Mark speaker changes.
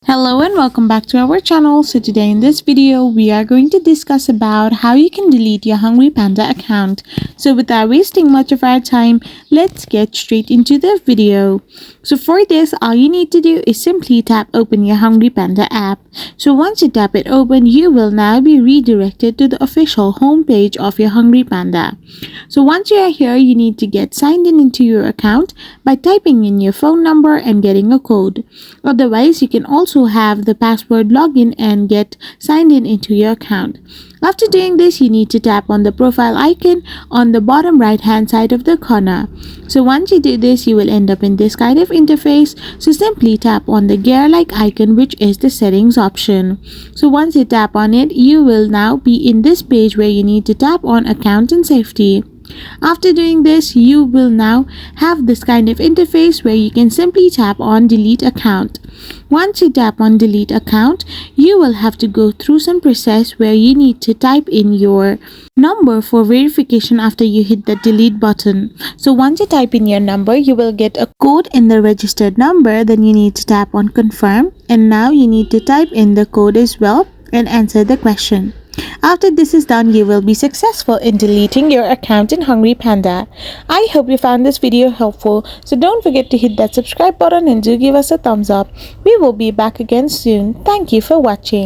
Speaker 1: Hello and welcome back to our channel. So today in this video we are going to discuss about how you can delete your Hungry Panda account. So without wasting much of our time, let's get straight into the video. So for this, all you need to do is simply tap open your Hungry Panda app. So once you tap it open, you will now be redirected to the official homepage of your Hungry Panda. So once you are here, you need to get signed in into your account by typing in your phone number and getting a code. Otherwise, you can also have the password login and get signed in into your account. After doing this, you need to tap on the profile icon on the bottom right hand side of the corner. So once you do this, you will end up in this kind of interface. So simply tap on the gear like icon, which is the settings option. So once you tap on it, you will now be in this page where you need to tap on account and safety. After doing this, you will now have this kind of interface where you can simply tap on delete account. Once you tap on delete account, you will have to go through some process where you need to type in your number for verification after you hit the delete button. So once you type in your number, you will get a code in the registered number. Then you need to tap on confirm, and now you need to type in the code as well and answer the question. After this is done, you will be successful in deleting your account in Hungry Panda. I hope you found this video helpful, so don't forget to hit that subscribe button and do give us a thumbs up. We will be back again soon. Thank you for watching.